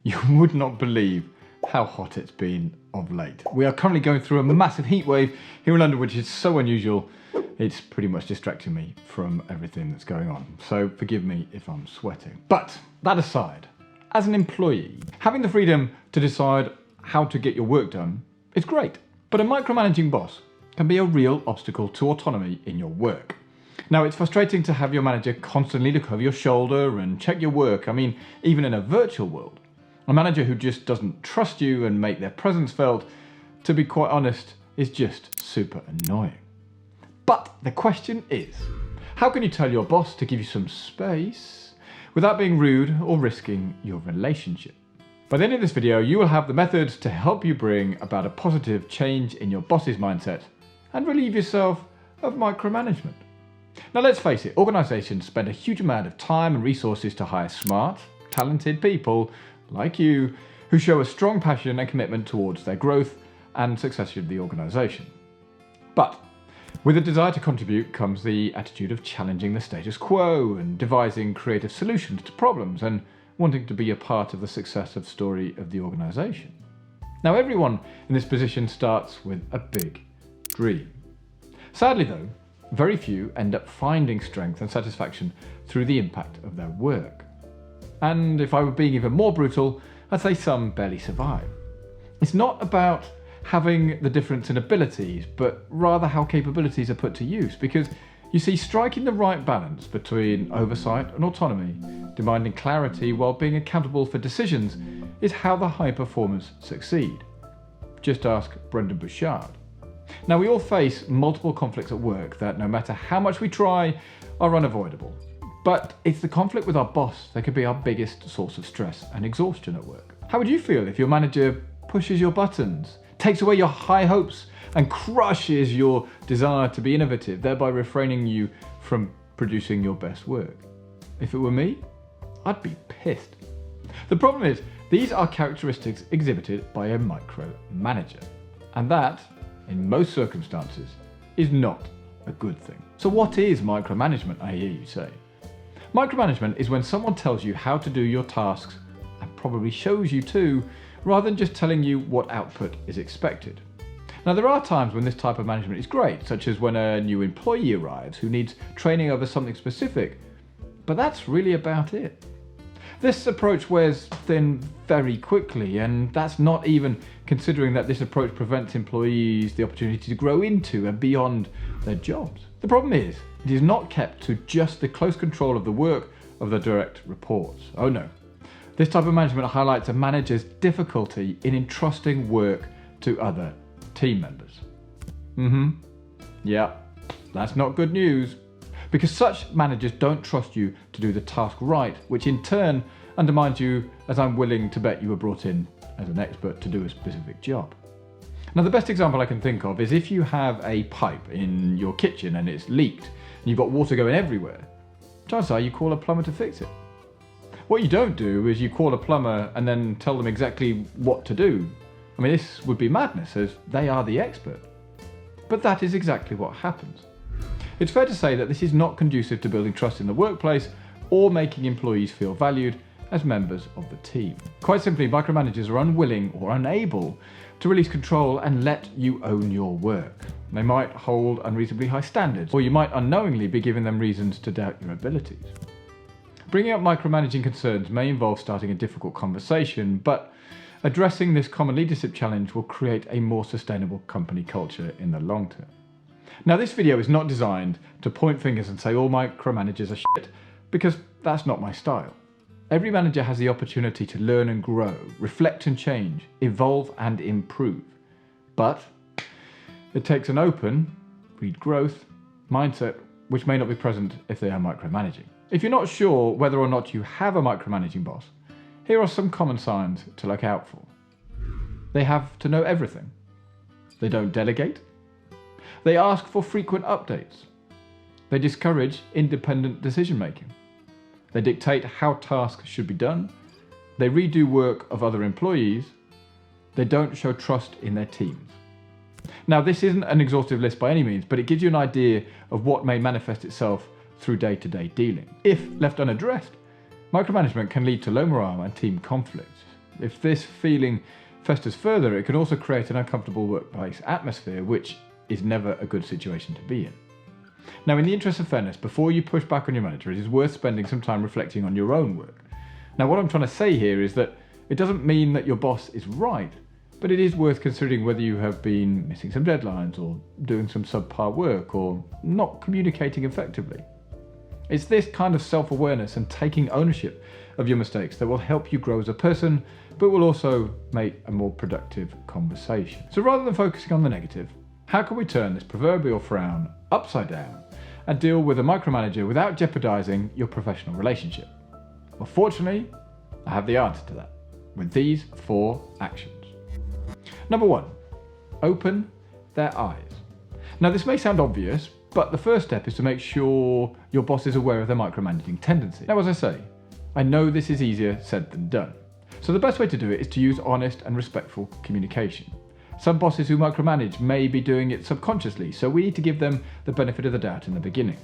You would not believe how hot it's been of late. We are currently going through a massive heat wave here in London, which is so unusual. It's pretty much distracting me from everything that's going on. So forgive me if I'm sweating. But that aside, as an employee, having the freedom to decide how to get your work done is great. But a micromanaging boss can be a real obstacle to autonomy in your work. Now, it's frustrating to have your manager constantly look over your shoulder and check your work. I mean, even in a virtual world. A manager who just doesn't trust you and make their presence felt, to be quite honest, is just super annoying. But the question is, how can you tell your boss to give you some space without being rude or risking your relationship? By the end of this video, you will have the methods to help you bring about a positive change in your boss's mindset and relieve yourself of micromanagement. Now, let's face it, organizations spend a huge amount of time and resources to hire smart, talented people like you who show a strong passion and commitment towards their growth and success of the organization. But with a desire to contribute comes the attitude of challenging the status quo and devising creative solutions to problems and wanting to be a part of the success of story of the organization. Now, everyone in this position starts with a big dream. Sadly though, very few end up finding strength and satisfaction through the impact of their work. And if I were being even more brutal, I'd say some barely survive. It's not about having the difference in abilities, but rather how capabilities are put to use. Because you see, striking the right balance between oversight and autonomy, demanding clarity while being accountable for decisions, is how the high performers succeed. Just ask Brendan Bouchard. Now, we all face multiple conflicts at work that, no matter how much we try, are unavoidable. But it's the conflict with our boss that could be our biggest source of stress and exhaustion at work. How would you feel if your manager pushes your buttons, takes away your high hopes, and crushes your desire to be innovative, thereby refraining you from producing your best work? If it were me, I'd be pissed. The problem is, these are characteristics exhibited by a micromanager. And that, in most circumstances, is not a good thing. So what is micromanagement, I hear you say? Micromanagement is when someone tells you how to do your tasks and probably shows you to, rather than just telling you what output is expected. Now, there are times when this type of management is great, such as when a new employee arrives who needs training over something specific, but that's really about it. This approach wears thin very quickly, and that's not even considering that this approach prevents employees the opportunity to grow into and beyond their jobs. The problem is, it is not kept to just the close control of the work of the direct reports. Oh no. This type of management highlights a manager's difficulty in entrusting work to other team members. Yeah, that's not good news. Because such managers don't trust you to do the task right, which in turn undermines you, as I'm willing to bet you were brought in as an expert to do a specific job. Now, the best example I can think of is if you have a pipe in your kitchen and it's leaked and you've got water going everywhere, chances are you call a plumber to fix it. What you don't do is you call a plumber and then tell them exactly what to do. I mean, this would be madness, as they are the expert. But that is exactly what happens. It's fair to say that this is not conducive to building trust in the workplace or making employees feel valued as members of the team. Quite simply, micromanagers are unwilling or unable to release control and let you own your work. They might hold unreasonably high standards, or you might unknowingly be giving them reasons to doubt your abilities. Bringing up micromanaging concerns may involve starting a difficult conversation, but addressing this common leadership challenge will create a more sustainable company culture in the long term. Now, this video is not designed to point fingers and say all micromanagers are shit, because that's not my style. Every manager has the opportunity to learn and grow, reflect and change, evolve and improve. But it takes an open, read growth, mindset, which may not be present if they are micromanaging. If you're not sure whether or not you have a micromanaging boss, here are some common signs to look out for. They have to know everything. They don't delegate. They ask for frequent updates. They discourage independent decision making. They dictate how tasks should be done. They redo work of other employees. They don't show trust in their teams. Now, this isn't an exhaustive list by any means, but it gives you an idea of what may manifest itself through day-to-day dealing. If left unaddressed, micromanagement can lead to low morale and team conflicts. If this feeling festers further, it can also create an uncomfortable workplace atmosphere, which is never a good situation to be in. Now, in the interest of fairness, before you push back on your manager, it is worth spending some time reflecting on your own work. Now, what I'm trying to say here is that it doesn't mean that your boss is right, but it is worth considering whether you have been missing some deadlines or doing some subpar work or not communicating effectively. It's this kind of self-awareness and taking ownership of your mistakes that will help you grow as a person, but will also make a more productive conversation. So rather than focusing on the negative, how can we turn this proverbial frown upside down and deal with a micromanager without jeopardizing your professional relationship? Well, fortunately, I have the answer to that with these 4 actions. Number 1, open their eyes. Now, this may sound obvious, but the first step is to make sure your boss is aware of their micromanaging tendency. Now, as I say, I know this is easier said than done. So the best way to do it is to use honest and respectful communication. Some bosses who micromanage may be doing it subconsciously, so we need to give them the benefit of the doubt in the beginning.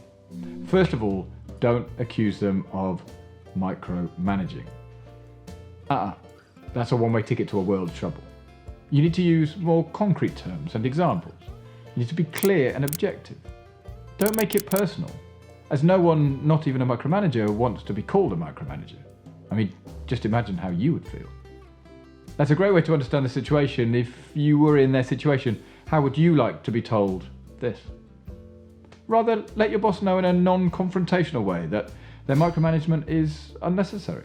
First of all, don't accuse them of micromanaging. That's a one-way ticket to a world of trouble. You need to use more concrete terms and examples. You need to be clear and objective. Don't make it personal, as no one, not even a micromanager, wants to be called a micromanager. I mean, just imagine how you would feel. That's a great way to understand the situation. If you were in their situation, how would you like to be told this? Rather, let your boss know in a non-confrontational way that their micromanagement is unnecessary.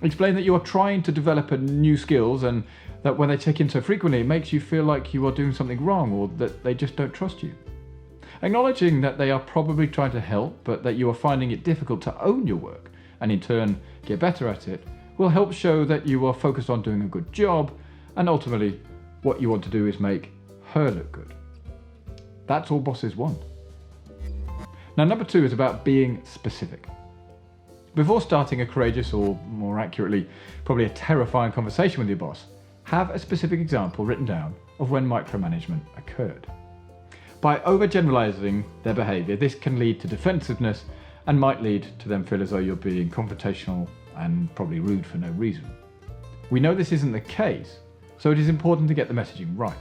Explain that you are trying to develop new skills and that when they check in so frequently, it makes you feel like you are doing something wrong or that they just don't trust you. Acknowledging that they are probably trying to help, but that you are finding it difficult to own your work and in turn get better at it, will help show that you are focused on doing a good job, and ultimately what you want to do is make her look good. That's all bosses want. Now, number 2 is about being specific. Before starting a courageous, or more accurately, probably a terrifying conversation with your boss, have a specific example written down of when micromanagement occurred. By overgeneralizing their behavior, this can lead to defensiveness and might lead to them feel as though you're being confrontational and probably rude for no reason. We know this isn't the case, so it is important to get the messaging right.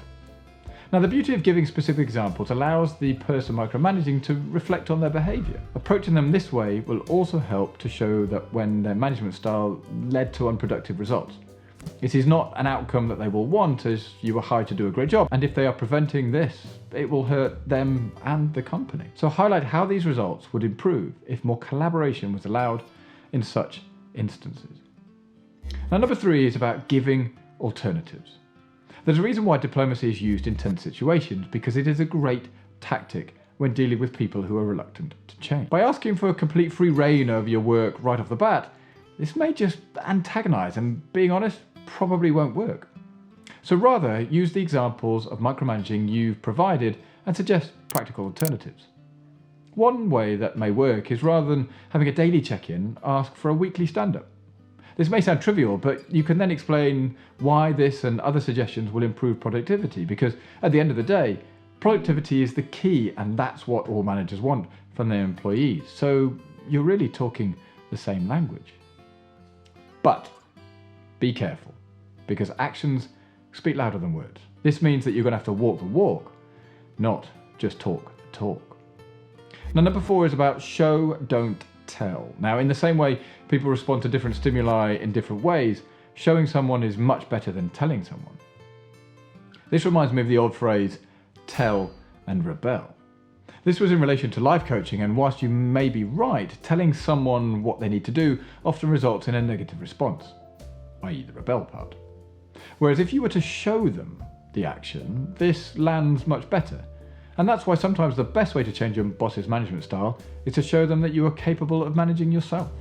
Now, the beauty of giving specific examples allows the person micromanaging to reflect on their behavior. Approaching them this way will also help to show that when their management style led to unproductive results. It is not an outcome that they will want, as you were hired to do a great job, and if they are preventing this, it will hurt them and the company. So highlight how these results would improve if more collaboration was allowed in such instances. Now, number 3 is about giving alternatives. There's a reason why diplomacy is used in tense situations, because it is a great tactic when dealing with people who are reluctant to change. By asking for complete free reign over your work right off the bat, this may just antagonize, and being honest, probably won't work. So rather, use the examples of micromanaging you've provided and suggest practical alternatives. One way that may work is, rather than having a daily check-in, ask for a weekly stand-up. This may sound trivial, but you can then explain why this and other suggestions will improve productivity, because at the end of the day, productivity is the key, and that's what all managers want from their employees. So you're really talking the same language. But be careful, because actions speak louder than words. This means that you're going to have to walk the walk, not just talk the talk. Now, number 4 is about show, don't tell. Now, in the same way people respond to different stimuli in different ways, showing someone is much better than telling someone. This reminds me of the old phrase, tell and rebel. This was in relation to life coaching, and whilst you may be right, telling someone what they need to do often results in a negative response, i.e. the rebel part. Whereas if you were to show them the action, this lands much better. And that's why sometimes the best way to change your boss's management style is to show them that you are capable of managing yourself.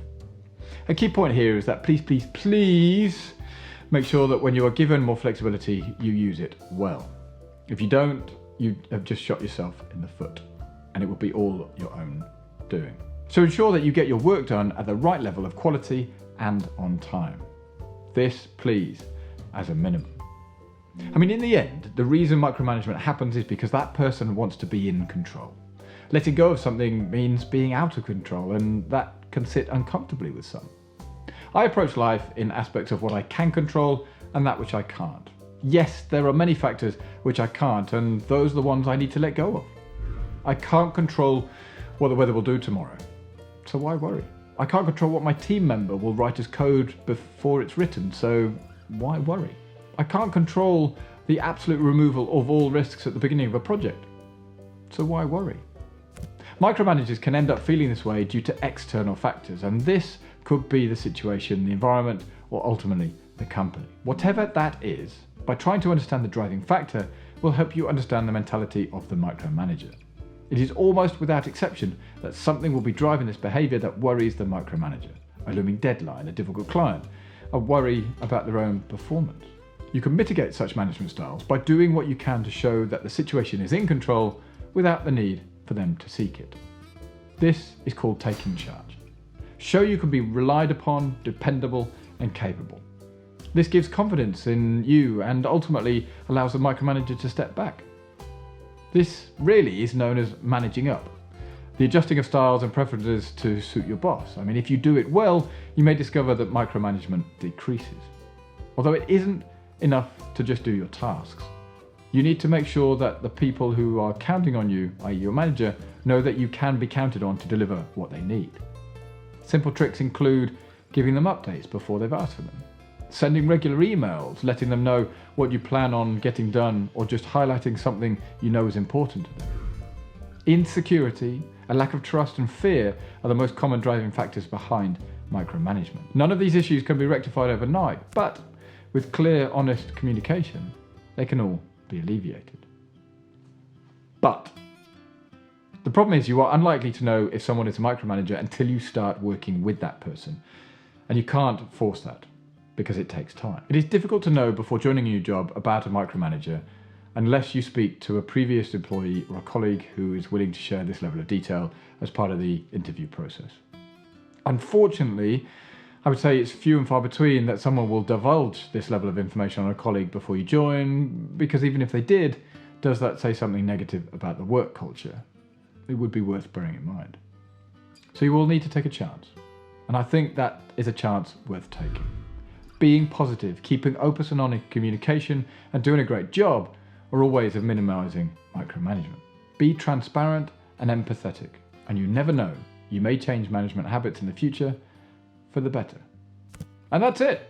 A key point here is that please make sure that when you are given more flexibility, you use it well. If you don't, you have just shot yourself in the foot, and it will be all your own doing. So ensure that you get your work done at the right level of quality and on time. This, please, as a minimum. I mean, in the end, the reason micromanagement happens is because that person wants to be in control. Letting go of something means being out of control, and that can sit uncomfortably with some. I approach life in aspects of what I can control and that which I can't. Yes, there are many factors which I can't, and those are the ones I need to let go of. I can't control what the weather will do tomorrow, so why worry? I can't control what my team member will write as code before it's written, so why worry? I can't control the absolute removal of all risks at the beginning of a project, so why worry? Micromanagers can end up feeling this way due to external factors, and this could be the situation, the environment, or ultimately the company. Whatever that is, by trying to understand the driving factor will help you understand the mentality of the micromanager. It is almost without exception that something will be driving this behavior that worries the micromanager. A looming deadline, a difficult client, a worry about their own performance. You can mitigate such management styles by doing what you can to show that the situation is in control without the need for them to seek it. This is called taking charge. Show you can be relied upon, dependable, and capable. This gives confidence in you and ultimately allows the micromanager to step back. This really is known as managing up. The adjusting of styles and preferences to suit your boss. I mean, if you do it well, you may discover that micromanagement decreases. Although it isn't enough to just do your tasks. You need to make sure that the people who are counting on you, i.e. your manager, know that you can be counted on to deliver what they need. Simple tricks include giving them updates before they've asked for them, sending regular emails, letting them know what you plan on getting done, or just highlighting something you know is important to them. Insecurity, a lack of trust, and fear are the most common driving factors behind micromanagement. None of these issues can be rectified overnight, but with clear, honest communication, they can all be alleviated. But the problem is you are unlikely to know if someone is a micromanager until you start working with that person, and you can't force that because it takes time. It is difficult to know before joining a new job about a micromanager unless you speak to a previous employee or a colleague who is willing to share this level of detail as part of the interview process. Unfortunately, I would say it's few and far between that someone will divulge this level of information on a colleague before you join, because even if they did, does that say something negative about the work culture? It would be worth bearing in mind. So you will need to take a chance, and I think that is a chance worth taking. Being positive, keeping open and honest communication, and doing a great job are all ways of minimizing micromanagement. Be transparent and empathetic, and you never know, you may change management habits in the future for the better. And that's it.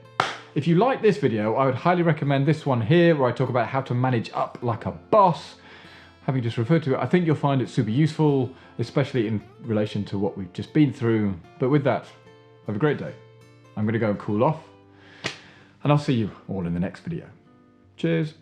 If you like this video, I would highly recommend this one here, where I talk about how to manage up like a boss. Having just referred to it, I think you'll find it super useful, especially in relation to what we've just been through. But with that, have a great day. I'm going to go and cool off, and I'll see you all in the next video. Cheers.